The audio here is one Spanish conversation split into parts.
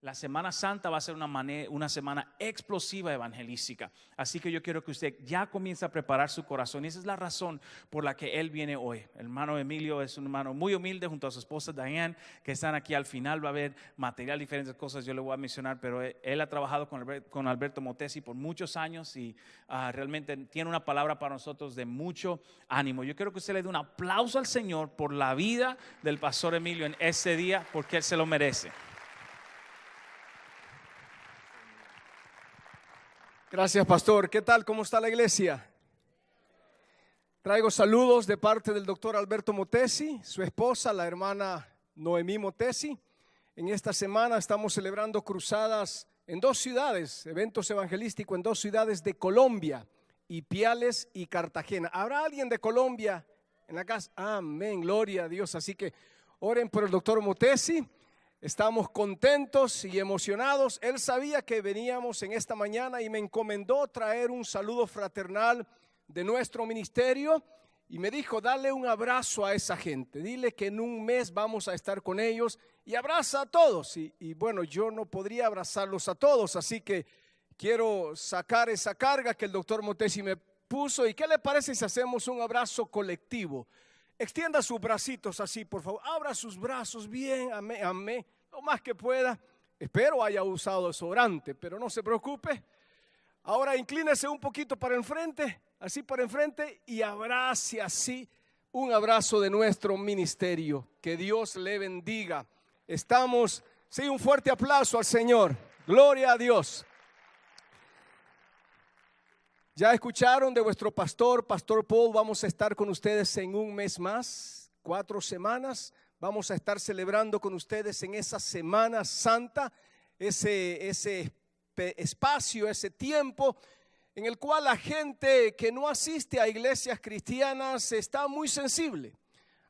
La Semana Santa va a ser una semana explosiva evangelística. Así que yo quiero que usted ya comience a preparar su corazón. Y esa es la razón por la que él viene hoy. El hermano Emilio es un hermano muy humilde junto a su esposa Diane, que están aquí al final. Va a haber material, diferentes cosas yo le voy a mencionar. Pero él ha trabajado con Alberto Motesi por muchos años y realmente tiene una palabra para nosotros de mucho ánimo. Yo quiero que usted le dé un aplauso al Señor por la vida del pastor Emilio en ese día, porque él se lo merece. Gracias, pastor. ¿Qué tal? ¿Cómo está la iglesia? Traigo saludos de parte del doctor Alberto Motesi, su esposa, la hermana Noemí Motesi. En esta semana estamos celebrando cruzadas en 2 ciudades, eventos evangelísticos en 2 ciudades de Colombia, Ipiales y Cartagena. ¿Habrá alguien de Colombia en la casa? Amén, gloria a Dios. Así que oren por el doctor Motesi. Estamos contentos y emocionados. Él sabía que veníamos en esta mañana y me encomendó traer un saludo fraternal de nuestro ministerio y me dijo, dale un abrazo a esa gente, dile que en un mes vamos a estar con ellos y abraza a todos. Y bueno, yo no podría abrazarlos a todos, así que quiero sacar esa carga que el doctor Motesi me puso. ¿Y qué le parece si hacemos un abrazo colectivo? Extienda sus bracitos así, por favor. Abra sus brazos bien, amén, amén, lo más que pueda. Espero haya usado desodorante, pero no se preocupe. Ahora inclínese un poquito para enfrente, así para enfrente, y abrace así un abrazo de nuestro ministerio. Que Dios le bendiga. Estamos, sí, un fuerte aplauso al Señor. Gloria a Dios. Ya escucharon de vuestro pastor, Pastor Paul. Vamos a estar con ustedes en un mes más, 4 semanas. Vamos a estar celebrando con ustedes en esa Semana Santa, ese espacio, ese tiempo en el cual la gente que no asiste a iglesias cristianas está muy sensible.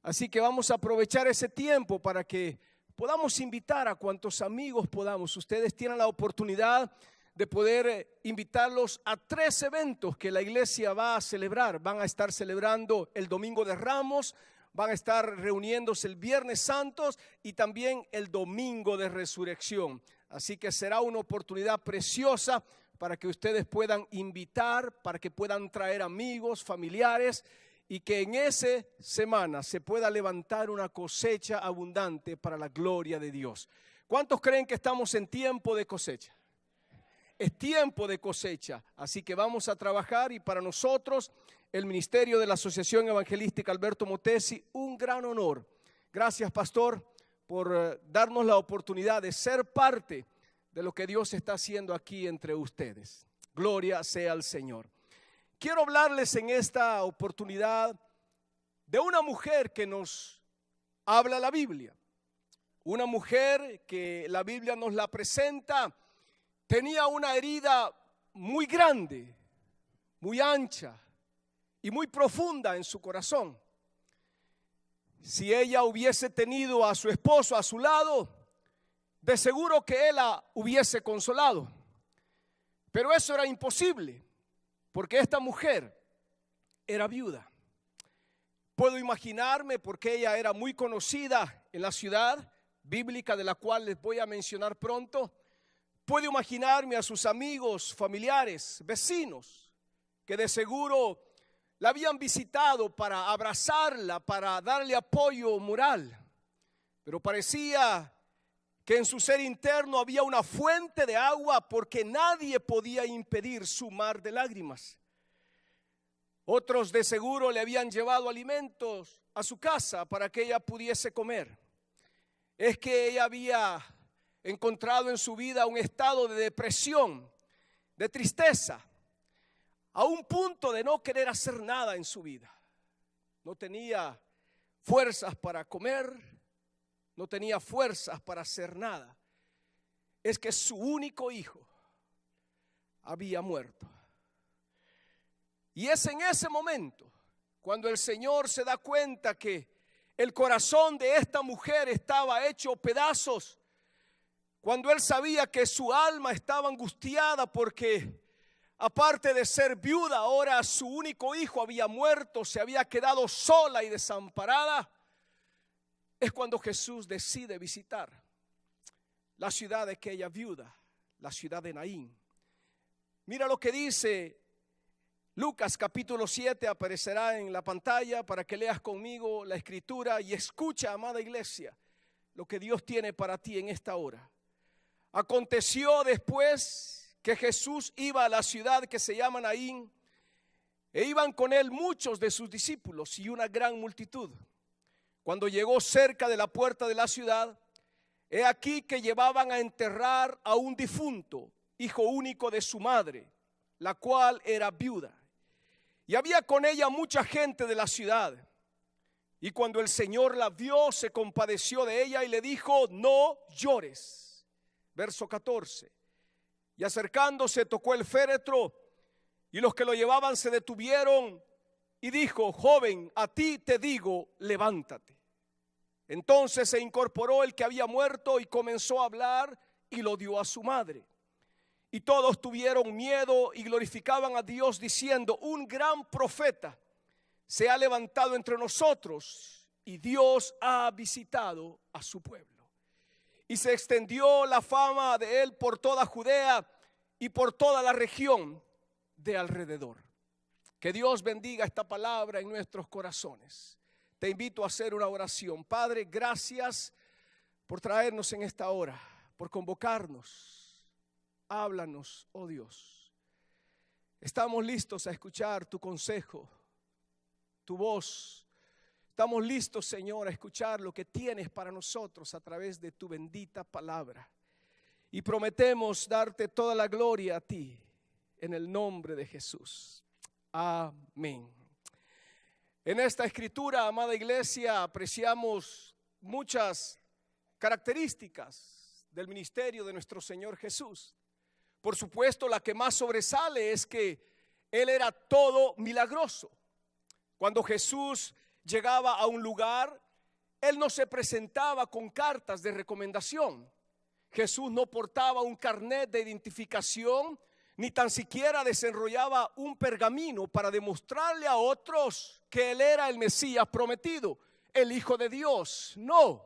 Así que vamos a aprovechar ese tiempo para que podamos invitar a cuantos amigos podamos. Ustedes tienen la oportunidad de poder invitarlos a 3 eventos que la iglesia va a celebrar. Van a estar celebrando el Domingo de Ramos, van a estar reuniéndose el Viernes Santos y también el Domingo de Resurrección. Así que será una oportunidad preciosa para que ustedes puedan invitar, para que puedan traer amigos, familiares, y que en esa semana se pueda levantar una cosecha abundante para la gloria de Dios. ¿Cuántos creen que estamos en tiempo de cosecha? Es tiempo de cosecha, así que vamos a trabajar. Y para nosotros, el ministerio de la Asociación Evangelística Alberto Motesi, un gran honor. Gracias, pastor, por darnos la oportunidad de ser parte de lo que Dios está haciendo aquí entre ustedes. Gloria sea al Señor. Quiero hablarles en esta oportunidad de una mujer que nos habla la Biblia. Una mujer que la Biblia nos la presenta. Tenía una herida muy grande, muy ancha y muy profunda en su corazón. Si ella hubiese tenido a su esposo a su lado, de seguro que él la hubiese consolado. Pero eso era imposible, porque esta mujer era viuda. Puedo imaginarme, porque ella era muy conocida en la ciudad bíblica de la cual les voy a mencionar pronto. Puedo imaginarme a sus amigos, familiares, vecinos, que de seguro la habían visitado para abrazarla, para darle apoyo moral. Pero parecía que en su ser interno había una fuente de agua, porque nadie podía impedir su mar de lágrimas. Otros de seguro le habían llevado alimentos a su casa para que ella pudiese comer. Es que ella había encontrado en su vida un estado de depresión, de tristeza, a un punto de no querer hacer nada en su vida. No tenía fuerzas para comer, no tenía fuerzas para hacer nada. Es que su único hijo había muerto. Y es en ese momento cuando el Señor se da cuenta que el corazón de esta mujer estaba hecho pedazos. Cuando él sabía que su alma estaba angustiada porque, aparte de ser viuda, ahora su único hijo había muerto, se había quedado sola y desamparada, es cuando Jesús decide visitar. la ciudad de aquella viuda, la ciudad de Naín. Mira lo que dice Lucas capítulo 7, aparecerá en la pantalla para que leas conmigo la escritura y escucha, amada iglesia, lo que Dios tiene para ti en esta hora. Aconteció después que Jesús iba a la ciudad que se llama Naín, e iban con él muchos de sus discípulos y una gran multitud. Cuando llegó cerca de la puerta de la ciudad, he aquí que llevaban a enterrar a un difunto, hijo único de su madre, la cual era viuda. Y había con ella mucha gente de la ciudad. Y cuando el Señor la vio, se compadeció de ella y le dijo: no llores. Verso 14. Y acercándose tocó el féretro, y los que lo llevaban se detuvieron, y dijo: joven, a ti te digo, levántate. Entonces se incorporó el que había muerto y comenzó a hablar, y lo dio a su madre. Y todos tuvieron miedo y glorificaban a Dios diciendo: un gran profeta se ha levantado entre nosotros, y Dios ha visitado a su pueblo. Y se extendió la fama de él por toda Judea y por toda la región de alrededor. Que Dios bendiga esta palabra en nuestros corazones. Te invito a hacer una oración. Padre, gracias por traernos en esta hora, por convocarnos. Háblanos, oh Dios. Estamos listos a escuchar tu consejo, tu voz. Estamos listos, Señor, a escuchar lo que tienes para nosotros a través de tu bendita palabra. Y prometemos darte toda la gloria a ti, en el nombre de Jesús. Amén. En esta escritura, amada iglesia, apreciamos muchas características del ministerio de nuestro Señor Jesús. Por supuesto, la que más sobresale es que Él era todo milagroso. Cuando Jesús llegaba a un lugar, Él no se presentaba con cartas de recomendación. Jesús no portaba un carnet de identificación, ni tan siquiera desenrollaba un pergamino para demostrarle a otros que Él era el Mesías prometido, el Hijo de Dios. No,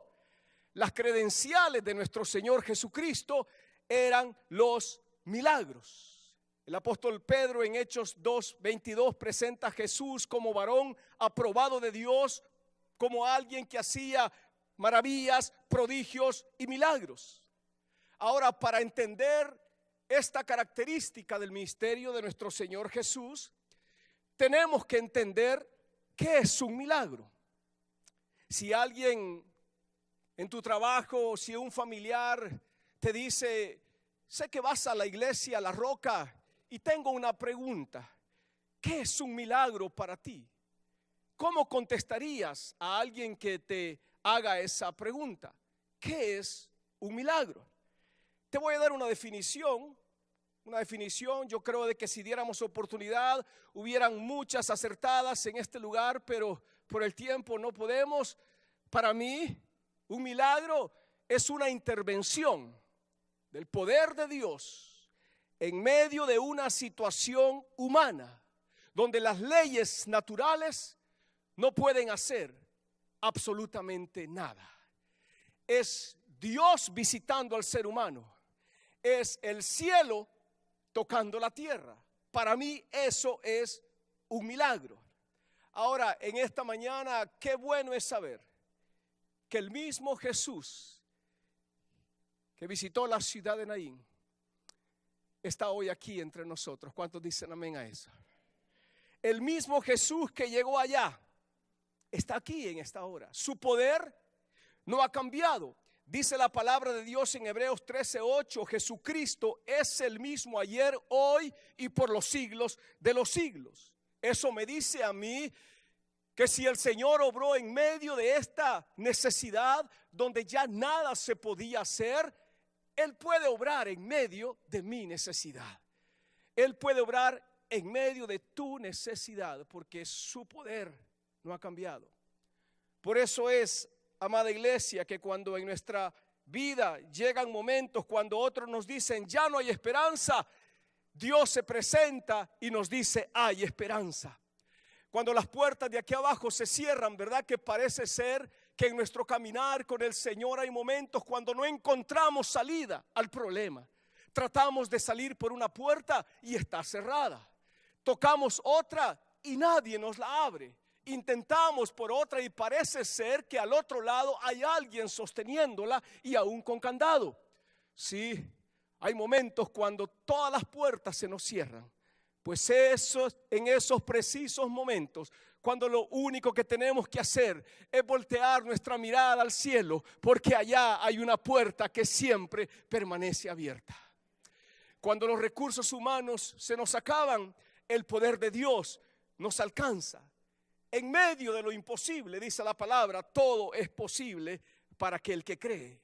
las credenciales de nuestro Señor Jesucristo eran los milagros. El apóstol Pedro en Hechos 2:22 presenta a Jesús como varón aprobado de Dios, como alguien que hacía maravillas, prodigios y milagros. Ahora, para entender esta característica del ministerio de nuestro Señor Jesús, tenemos que entender qué es un milagro. Si alguien en tu trabajo, si un familiar te dice: sé que vas a la iglesia La Roca y tengo una pregunta, ¿qué es un milagro para ti? ¿Cómo contestarías a alguien que te haga esa pregunta? ¿Qué es un milagro? Te voy a dar una definición. Yo creo de que si diéramos oportunidad hubieran muchas acertadas en este lugar, pero por el tiempo no podemos. Para mí, un milagro es una intervención del poder de Dios en medio de una situación humana donde las leyes naturales no pueden hacer absolutamente nada. Es Dios visitando al ser humano. Es el cielo tocando la tierra. Para mí eso es un milagro. Ahora, en esta mañana, qué bueno es saber que el mismo Jesús que visitó la ciudad de Naín está hoy aquí entre nosotros. ¿Cuántos dicen amén a eso? El mismo Jesús que llegó allá está aquí en esta hora. Su poder no ha cambiado. Dice la palabra de Dios en Hebreos 13:8, Jesucristo es el mismo ayer, hoy y por los siglos de los siglos. Eso me dice a mí que si el Señor obró en medio de esta necesidad donde ya nada se podía hacer, Él puede obrar en medio de mi necesidad. Él puede obrar en medio de tu necesidad porque su poder no ha cambiado. Por eso es, amada iglesia, que cuando en nuestra vida llegan momentos cuando otros nos dicen ya no hay esperanza, Dios se presenta y nos dice hay esperanza. Cuando las puertas de aquí abajo se cierran, ¿verdad? Que parece ser que en nuestro caminar con el Señor hay momentos cuando no encontramos salida al problema. Tratamos de salir por una puerta y está cerrada. Tocamos otra y nadie nos la abre. Intentamos por otra y parece ser que al otro lado hay alguien sosteniéndola y aún con candado. Sí, hay momentos cuando todas las puertas se nos cierran. Pues en esos precisos momentos, cuando lo único que tenemos que hacer es voltear nuestra mirada al cielo, porque allá hay una puerta que siempre permanece abierta. Cuando los recursos humanos se nos acaban, el poder de Dios nos alcanza. En medio de lo imposible, dice la palabra, todo es posible para aquel que cree.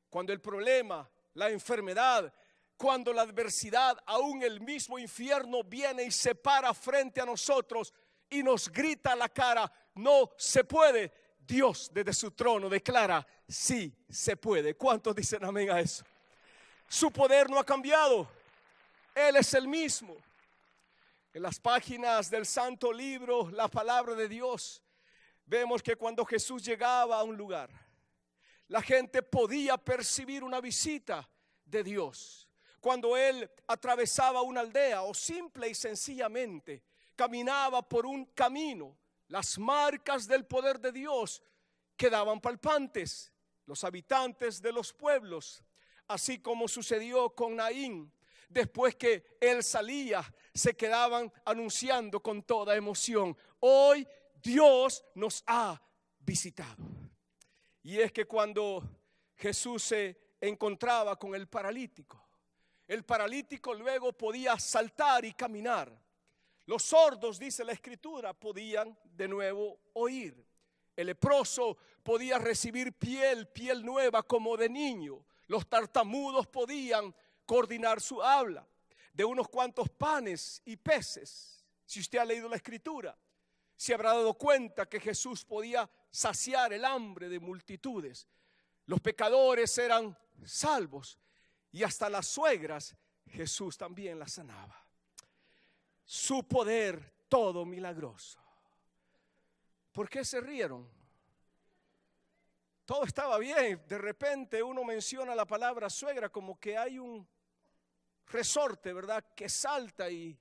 Cuando el problema, la enfermedad, cuando la adversidad, aún el mismo infierno viene y se para frente a nosotros y nos grita a la cara, no se puede, Dios desde su trono declara, sí se puede. ¿Cuántos dicen amén a eso? Su poder no ha cambiado, Él es el mismo. En las páginas del Santo Libro, la palabra de Dios, vemos que cuando Jesús llegaba a un lugar, la gente podía percibir una visita de Dios. Cuando Él atravesaba una aldea o simple y sencillamente caminaba por un camino, las marcas del poder de Dios quedaban palpantes. Los habitantes de los pueblos, así como sucedió con Naín, después que él salía, se quedaban anunciando con toda emoción: hoy Dios nos ha visitado. Y es que cuando Jesús se encontraba con el paralítico luego podía saltar y caminar. Los sordos, dice la Escritura, podían de nuevo oír. El leproso podía recibir piel nueva como de niño. Los tartamudos podían coordinar su habla. De unos cuantos panes y peces, si usted ha leído la Escritura, se habrá dado cuenta que Jesús podía saciar el hambre de multitudes. Los pecadores eran salvos y hasta las suegras Jesús también las sanaba. Su poder todo milagroso. ¿Por qué se rieron? Todo estaba bien. De repente uno menciona la palabra suegra como que hay un resorte, ¿verdad?, que salta y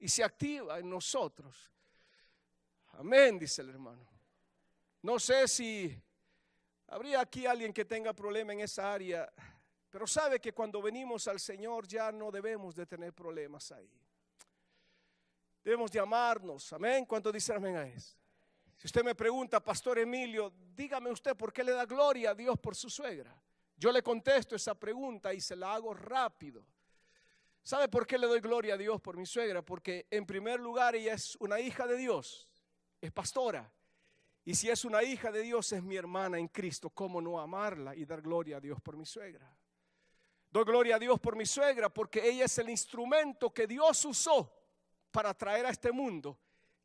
se activa en nosotros. Amén, dice el hermano. No sé si habría aquí alguien que tenga problema en esa área, pero sabe que cuando venimos al Señor ya no debemos de tener problemas ahí. Debemos de amarnos. Amén. ¿Cuántos dicen amén a eso? Si usted me pregunta, Pastor Emilio, dígame usted por qué le da gloria a Dios por su suegra. Yo le contesto esa pregunta y se la hago rápido. ¿Sabe por qué le doy gloria a Dios por mi suegra? Porque en primer lugar ella es una hija de Dios, es pastora. Y si es una hija de Dios, es mi hermana en Cristo. ¿Cómo no amarla y dar gloria a Dios por mi suegra? Doy gloria a Dios por mi suegra porque ella es el instrumento que Dios usó para traer a este mundo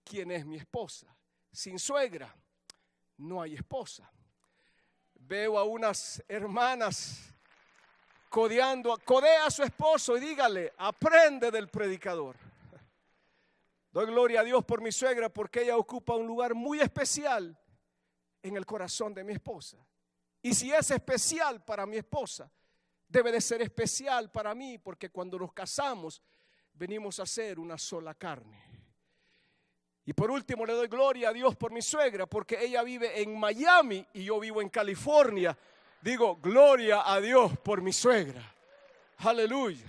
quien es mi esposa. Sin suegra no hay esposa. Veo a unas hermanas codea a su esposo y dígale: aprende del predicador. Doy gloria a Dios por mi suegra porque ella ocupa un lugar muy especial en el corazón de mi esposa. Y si es especial para mi esposa, debe de ser especial para mí, porque cuando nos casamos venimos a ser una sola carne. Y por último le doy gloria a Dios por mi suegra porque ella vive en Miami y yo vivo en California. Digo, gloria a Dios por mi suegra. Aleluya.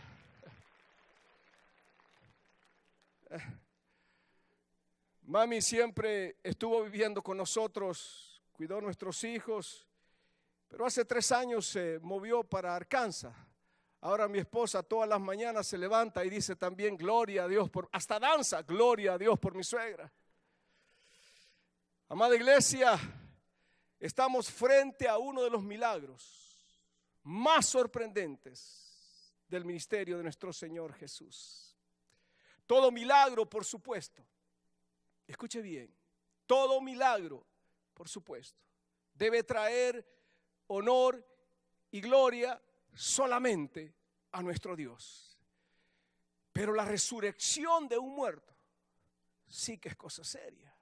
Mami siempre estuvo viviendo con nosotros, cuidó a nuestros hijos, pero hace 3 años se movió para Arkansas. Ahora mi esposa todas las mañanas se levanta y dice también gloria a Dios hasta danza, gloria a Dios por mi suegra. Amada iglesia, estamos frente a uno de los milagros más sorprendentes del ministerio de nuestro Señor Jesús. Todo milagro, por supuesto, escuche bien, todo milagro, por supuesto, debe traer honor y gloria solamente a nuestro Dios. Pero la resurrección de un muerto sí que es cosa seria.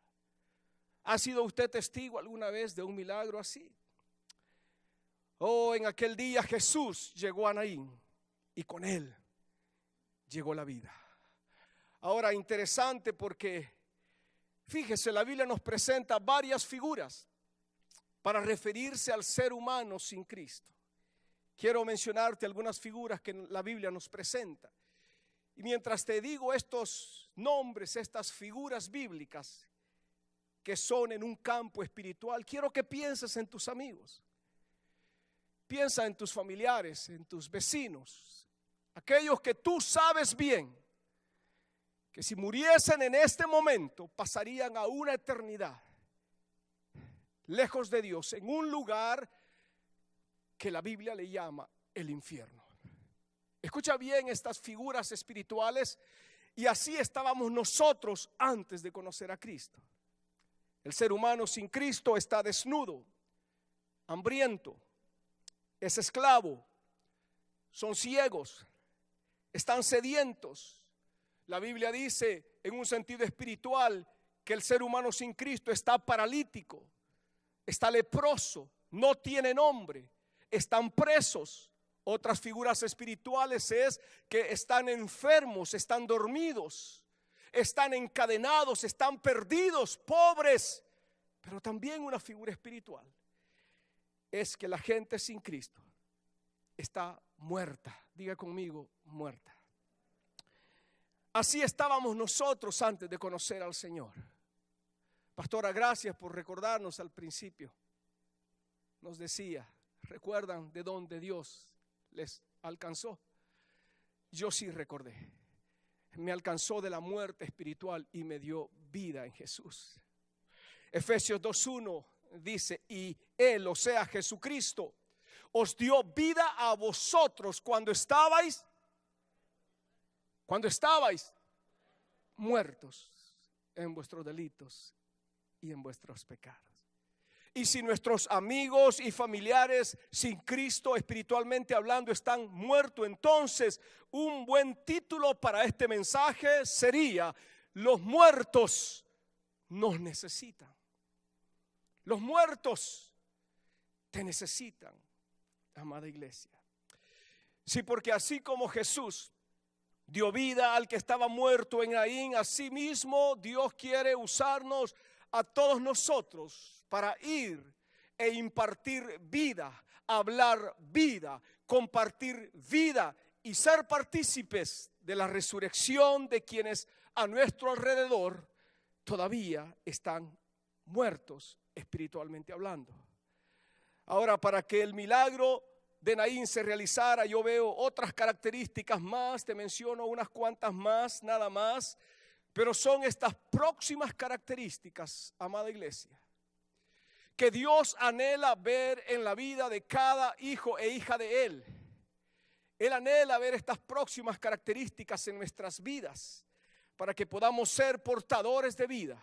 ¿Ha sido usted testigo alguna vez de un milagro así? En aquel día Jesús llegó a Naín y con él llegó la vida. Ahora, interesante porque fíjese, la Biblia nos presenta varias figuras para referirse al ser humano sin Cristo. Quiero mencionarte algunas figuras que la Biblia nos presenta. Y mientras te digo estos nombres, estas figuras bíblicas que son en un campo espiritual, quiero que pienses en tus amigos. Piensa en tus familiares, en tus vecinos, aquellos que tú sabes bien que si muriesen en este momento pasarían a una eternidad lejos de Dios, en un lugar que la Biblia le llama el infierno. Escucha bien estas figuras espirituales, y así estábamos nosotros antes de conocer a Cristo. El ser humano sin Cristo está desnudo, hambriento, es esclavo, son ciegos, están sedientos. La Biblia dice en un sentido espiritual que el ser humano sin Cristo está paralítico, está leproso, no tiene nombre, están presos. Otras figuras espirituales es que están enfermos, están dormidos, están encadenados, están perdidos, pobres. Pero también una figura espiritual es que la gente sin Cristo está muerta. Diga conmigo, muerta. Así estábamos nosotros antes de conocer al Señor. Pastora, gracias por recordarnos al principio. Nos decía, ¿recuerdan de dónde Dios les alcanzó? Yo sí recordé. Me alcanzó de la muerte espiritual y me dio vida en Jesús. Efesios 2:1 dice, y Él, o sea Jesucristo, os dio vida a vosotros cuando estabais muertos en vuestros delitos y en vuestros pecados. Y si nuestros amigos y familiares sin Cristo, espiritualmente hablando, están muertos, entonces un buen título para este mensaje sería: los muertos nos necesitan. Los muertos te necesitan, amada iglesia. Sí, porque así como Jesús dio vida al que estaba muerto en Naín, así mismo Dios quiere usarnos a todos nosotros para ir e impartir vida, hablar vida, compartir vida y ser partícipes de la resurrección de quienes a nuestro alrededor todavía están muertos espiritualmente hablando. Ahora, para que el milagro de Naín se realizara, yo veo otras características más, te menciono unas cuantas más, nada más, pero son estas próximas características, amada iglesia, que Dios anhela ver en la vida de cada hijo e hija de Él. Él anhela ver estas próximas características en nuestras vidas para que podamos ser portadores de vida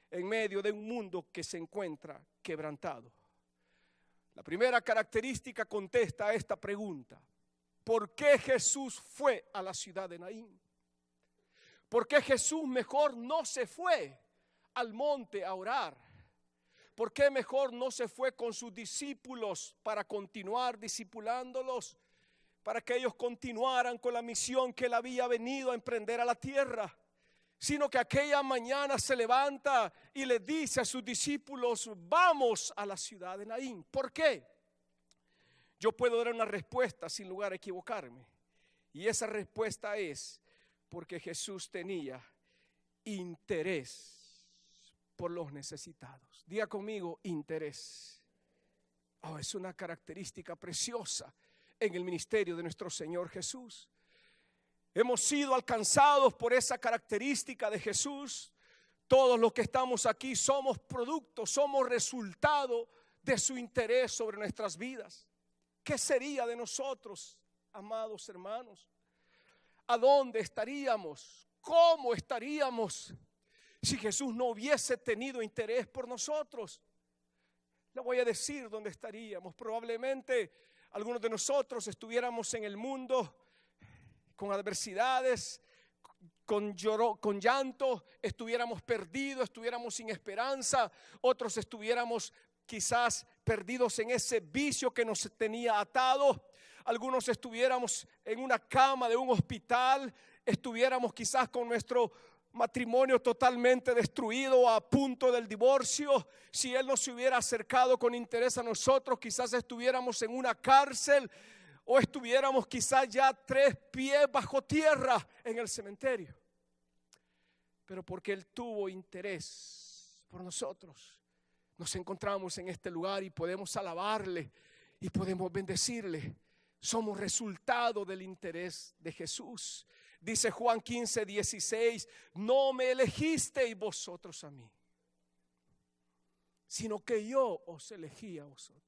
en medio de un mundo que se encuentra quebrantado. La primera característica contesta a esta pregunta: ¿por qué Jesús fue a la ciudad de Naín? ¿Por qué Jesús mejor no se fue al monte a orar? ¿Por qué mejor no se fue con sus discípulos para continuar discipulándolos, para que ellos continuaran con la misión que él había venido a emprender a la tierra? Sino que aquella mañana se levanta y le dice a sus discípulos: vamos a la ciudad de Naín. ¿Por qué? Yo puedo dar una respuesta sin lugar a equivocarme, y esa respuesta es porque Jesús tenía interés por los necesitados. Diga conmigo, interés. Es una característica preciosa en el ministerio de nuestro Señor Jesús. Hemos sido alcanzados por esa característica de Jesús. Todos los que estamos aquí somos producto, somos resultado de su interés sobre nuestras vidas. ¿Qué sería de nosotros, amados hermanos? ¿A dónde estaríamos? ¿Cómo estaríamos si Jesús no hubiese tenido interés por nosotros? Le voy a decir dónde estaríamos. Probablemente algunos de nosotros estuviéramos en el mundo con adversidades, con llanto, estuviéramos perdidos, estuviéramos sin esperanza, otros estuviéramos quizás perdidos en ese vicio que nos tenía atado, algunos estuviéramos en una cama de un hospital, estuviéramos quizás con nuestro matrimonio totalmente destruido, a punto del divorcio. Si Él no se hubiera acercado con interés a nosotros, quizás estuviéramos en una cárcel o estuviéramos quizás ya 3 pies bajo tierra en el cementerio. Pero porque Él tuvo interés por nosotros, nos encontramos en este lugar y podemos alabarle y podemos bendecirle. Somos resultado del interés de Jesús. Dice Juan 15:16, no me elegisteis vosotros a mí, sino que yo os elegí a vosotros.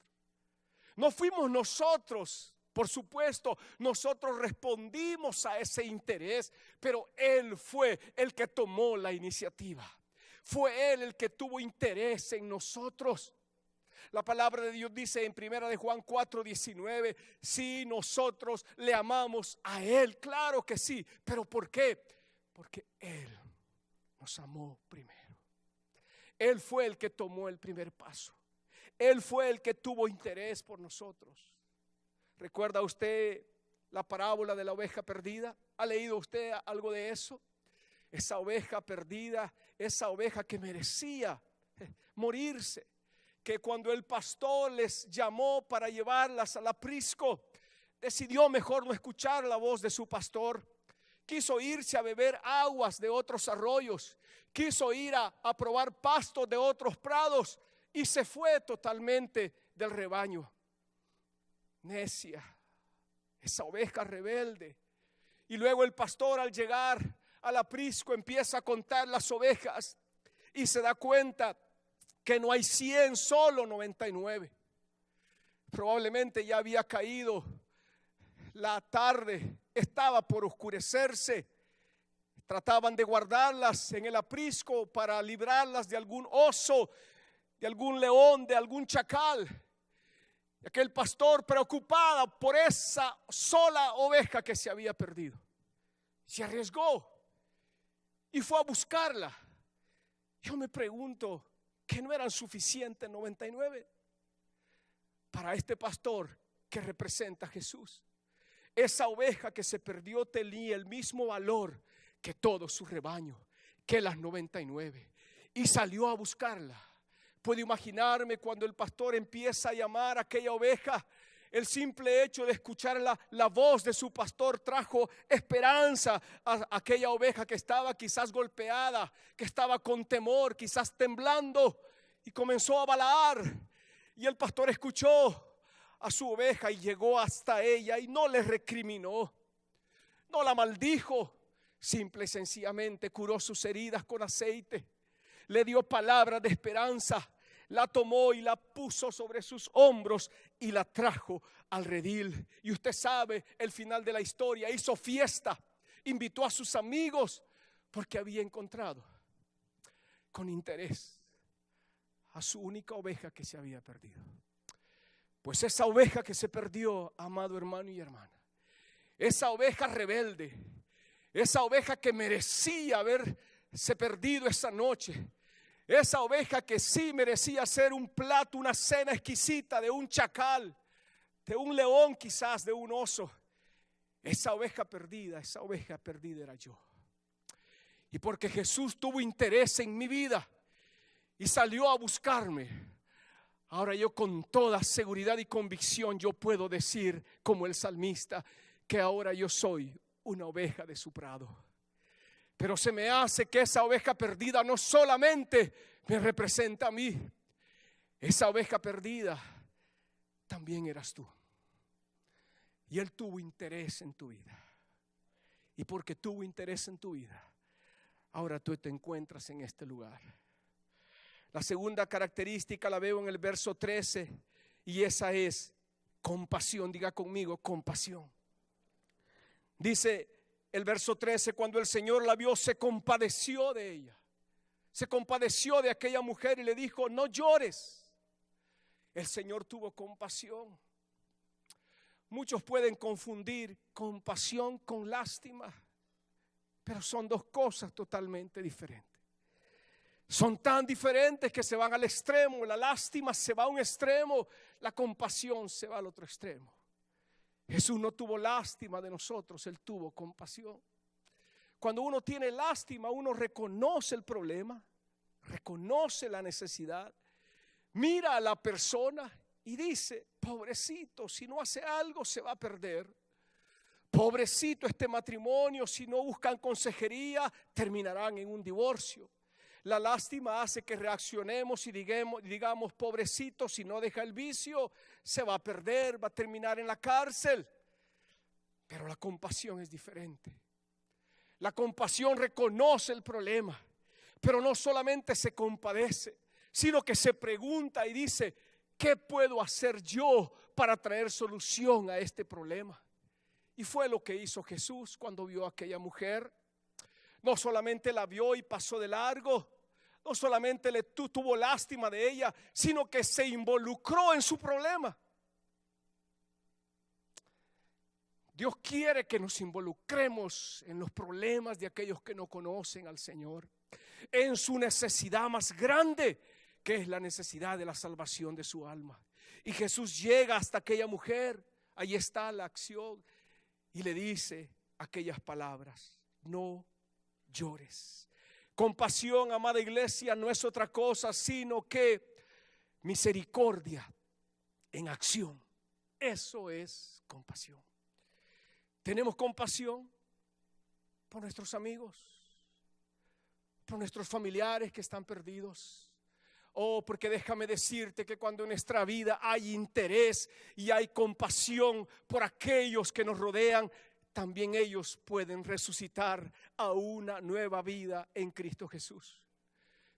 No fuimos nosotros, por supuesto, nosotros respondimos a ese interés, pero Él fue el que tomó la iniciativa. Fue Él el que tuvo interés en nosotros. La palabra de Dios dice en 1 de Juan 4:19, si nosotros le amamos a Él, claro que sí, pero ¿por qué? Porque Él nos amó primero. Él fue el que tomó el primer paso. Él fue el que tuvo interés por nosotros. ¿Recuerda usted la parábola de la oveja perdida? ¿Ha leído usted algo de eso? Esa oveja perdida, esa oveja que merecía morirse, que cuando el pastor les llamó para llevarlas al aprisco, decidió mejor no escuchar la voz de su pastor. Quiso irse a beber aguas de otros arroyos, quiso ir a probar pastos de otros prados y se fue totalmente del rebaño. Necia, esa oveja rebelde. Y luego el pastor, al llegar al aprisco, empieza a contar las ovejas y se da cuenta que no hay 100, solo 99. Probablemente ya había caído la tarde, estaba por oscurecerse. Trataban de guardarlas en el aprisco para librarlas de algún oso, de algún león, de algún chacal. Y aquel pastor, preocupado por esa sola oveja que se había perdido, se arriesgó y fue a buscarla. Yo me pregunto, ¿que no eran suficientes 99 para este pastor que representa a Jesús? Esa oveja que se perdió tenía el mismo valor que todo su rebaño, que las 99, y salió a buscarla. Puedo imaginarme cuando el pastor empieza a llamar a aquella oveja. El simple hecho de escuchar la voz de su pastor trajo esperanza a aquella oveja que estaba quizás golpeada, que estaba con temor, quizás temblando, y comenzó a balaar. Y el pastor escuchó a su oveja y llegó hasta ella y no le recriminó, no la maldijo, simple y sencillamente curó sus heridas con aceite, le dio palabras de esperanza, la tomó y la puso sobre sus hombros y la trajo al redil. Y usted sabe el final de la historia: hizo fiesta, invitó a sus amigos porque había encontrado con interés a su única oveja que se había perdido. Pues esa oveja que se perdió, amado hermano y hermana, esa oveja rebelde, esa oveja que merecía haberse perdido esa noche, esa oveja que sí merecía ser un plato, una cena exquisita de un chacal, de un león quizás, de un oso, esa oveja perdida era yo. Y porque Jesús tuvo interés en mi vida y salió a buscarme, ahora yo con toda seguridad y convicción yo puedo decir como el salmista que ahora yo soy una oveja de su prado. Pero se me hace que esa oveja perdida no solamente me representa a mí, esa oveja perdida también eras tú. Y Él tuvo interés en tu vida. Y porque tuvo interés en tu vida, ahora tú te encuentras en este lugar. La segunda característica la veo en el verso 13 y esa es compasión. Diga conmigo, compasión. Dice el verso 13, cuando el Señor la vio, se compadeció de ella. Se compadeció de aquella mujer y le dijo: no llores. El Señor tuvo compasión. Muchos pueden confundir compasión con lástima, pero son dos cosas totalmente diferentes. Son tan diferentes que se van al extremo. La lástima se va a un extremo, la compasión se va al otro extremo. Jesús no tuvo lástima de nosotros, Él tuvo compasión. Cuando uno tiene lástima, uno reconoce el problema, reconoce la necesidad, mira a la persona y dice: pobrecito, si no hace algo se va a perder. Pobrecito este matrimonio, si no buscan consejería terminarán en un divorcio. La lástima hace que reaccionemos y digamos: pobrecito, si no deja el vicio se va a perder, va a terminar en la cárcel. Pero la compasión es diferente. La compasión reconoce el problema, pero no solamente se compadece, sino que se pregunta y dice: ¿qué puedo hacer yo para traer solución a este problema? Y fue lo que hizo Jesús cuando vio a aquella mujer. No solamente la vio y pasó de largo, no solamente tuvo lástima de ella, sino que se involucró en su problema. Dios quiere que nos involucremos en los problemas de aquellos que no conocen al Señor, en su necesidad más grande, que es la necesidad de la salvación de su alma. Y Jesús llega hasta aquella mujer, ahí está la acción, y le dice aquellas palabras: no llores. Compasión, amada iglesia, no es otra cosa sino que misericordia en acción. Eso es compasión. Tenemos compasión por nuestros amigos, por nuestros familiares que están perdidos. Oh, porque déjame decirte que cuando en nuestra vida hay interés y hay compasión por aquellos que nos rodean, también ellos pueden resucitar a una nueva vida en Cristo Jesús.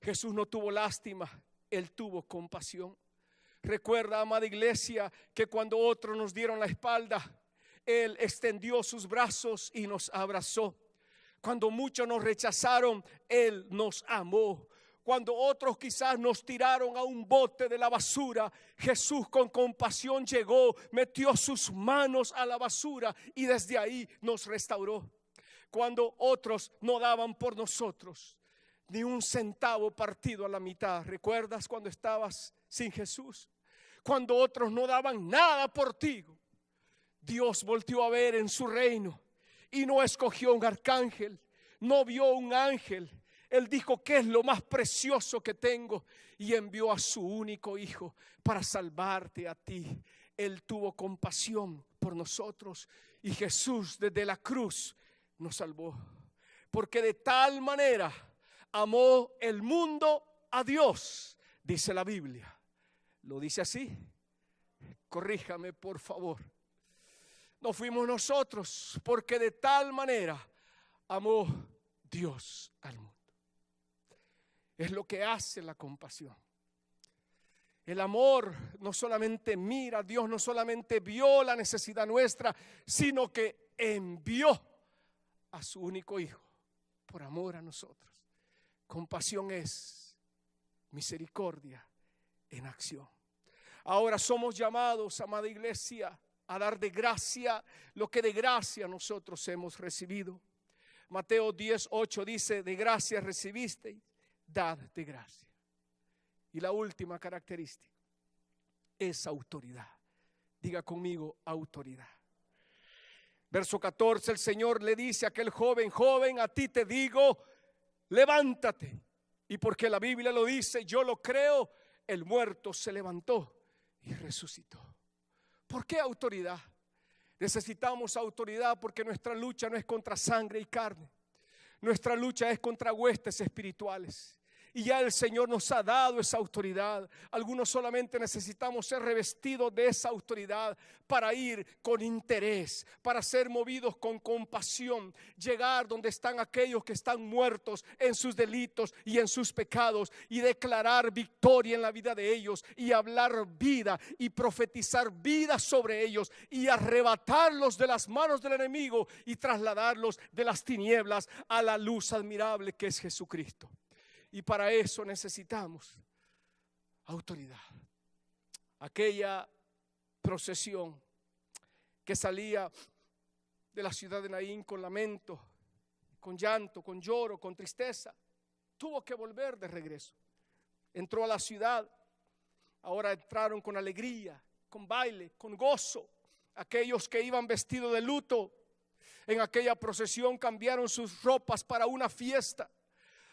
Jesús no tuvo lástima, Él tuvo compasión. Recuerda, amada iglesia, que cuando otros nos dieron la espalda, Él extendió sus brazos y nos abrazó. Cuando muchos nos rechazaron, Él nos amó. Cuando otros quizás nos tiraron a un bote de la basura, Jesús con compasión llegó, metió sus manos a la basura y desde ahí nos restauró. Cuando otros no daban por nosotros ni un centavo partido a la mitad, ¿recuerdas cuando estabas sin Jesús? Cuando otros no daban nada por ti, Dios volteó a ver en su reino y no escogió un arcángel, no vio un ángel. Él dijo: ¿qué es lo más precioso que tengo? Y envió a su único hijo para salvarte a ti. Él tuvo compasión por nosotros y Jesús desde la cruz nos salvó. Porque de tal manera amó el mundo a Dios, dice la Biblia. ¿Lo dice así? Corríjame, por favor. No fuimos nosotros, porque de tal manera amó Dios al mundo. Es lo que hace la compasión. El amor no solamente mira, Dios no solamente vio la necesidad nuestra, sino que envió a su único hijo por amor a nosotros. Compasión es misericordia en acción. Ahora somos llamados, amada iglesia, a dar de gracia lo que de gracia nosotros hemos recibido. Mateo 10:8 dice: de gracia recibisteis, dad de gracia. Y la última característica es autoridad. Diga conmigo: autoridad. Verso 14, el Señor le dice a aquel joven: joven, a ti te digo, levántate. Y porque la Biblia lo dice, yo lo creo, el muerto se levantó y resucitó. ¿Por qué autoridad? Necesitamos autoridad porque nuestra lucha no es contra sangre y carne. Nuestra lucha es contra huestes espirituales. Y ya el Señor nos ha dado esa autoridad. Algunos solamente necesitamos ser revestidos de esa autoridad para ir con interés, para ser movidos con compasión, llegar donde están aquellos que están muertos en sus delitos y en sus pecados y declarar victoria en la vida de ellos y hablar vida y profetizar vida sobre ellos y arrebatarlos de las manos del enemigo y trasladarlos de las tinieblas a la luz admirable que es Jesucristo. Y para eso necesitamos autoridad. Aquella procesión que salía de la ciudad de Naín con lamento con llanto, con lloro, con tristeza. Tuvo que volver de regreso. Entró a la ciudad. Ahora entraron con alegría, con baile, con gozo. Aquellos que iban vestidos de luto en aquella procesión cambiaron sus ropas para una fiesta.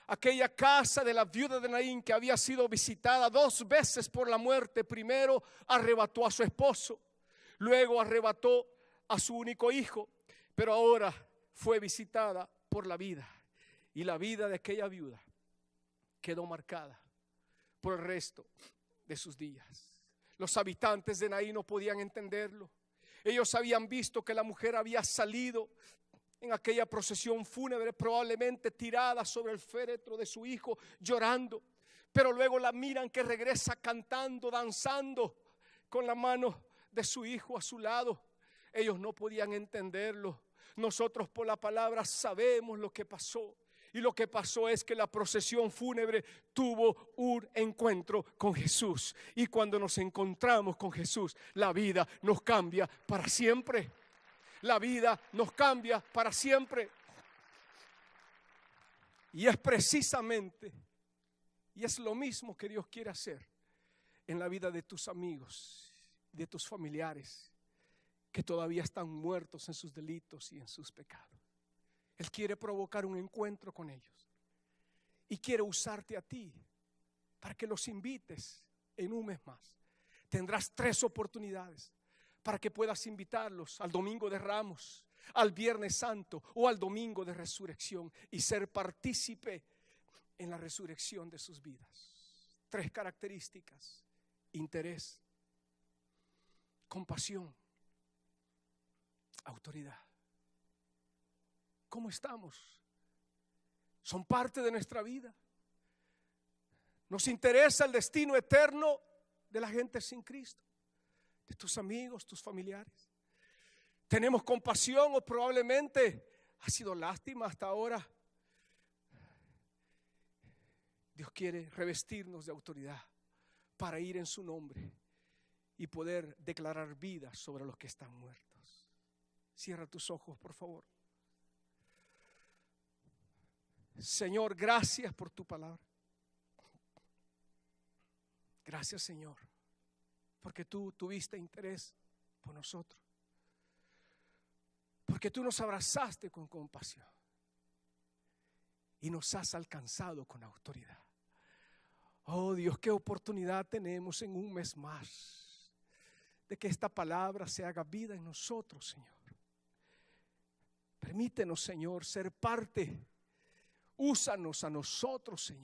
Aquella casa de la viuda de Naín, que había sido visitada 2 veces por la muerte, primero arrebató a su esposo, luego arrebató a su único hijo, pero ahora fue visitada por la vida. Y la vida de aquella viuda quedó marcada por el resto de sus días. Los habitantes de Naín no podían entenderlo. Ellos habían visto que la mujer había salido en aquella procesión fúnebre, probablemente tirada sobre el féretro de su hijo, llorando. Pero luego la miran que regresa cantando, danzando, con la mano de su hijo a su lado. Ellos no podían entenderlo. Nosotros por la palabra sabemos lo que pasó. Y lo que pasó es que la procesión fúnebre tuvo un encuentro con Jesús. Y cuando nos encontramos con Jesús, la vida nos cambia para siempre. La vida nos cambia para siempre. Y es precisamente, y es lo mismo que Dios quiere hacer en la vida de tus amigos, de tus familiares, que todavía están muertos en sus delitos y en sus pecados. Él quiere provocar un encuentro con ellos y quiere usarte a ti para que los invites en un mes más. Tendrás 3 oportunidades para que puedas invitarlos al Domingo de Ramos, al Viernes Santo o al Domingo de Resurrección y ser partícipe en la resurrección de sus vidas. 3 características: interés, compasión, autoridad. ¿Cómo estamos? ¿Son parte de nuestra vida? ¿Nos interesa el destino eterno de la gente sin Cristo? ¿De tus amigos, tus familiares? ¿Tenemos compasión o probablemente ha sido lástima hasta ahora? Dios quiere revestirnos de autoridad para ir en su nombre y poder declarar vida sobre los que están muertos. Cierra tus ojos, por favor. Señor, gracias por tu palabra. Gracias, Señor, porque tú tuviste interés por nosotros, porque tú nos abrazaste con compasión y nos has alcanzado con autoridad. Oh Dios, qué oportunidad tenemos en un mes más de que esta palabra se haga vida en nosotros, Señor. Permítenos, Señor, ser parte. Úsanos a nosotros, Señor,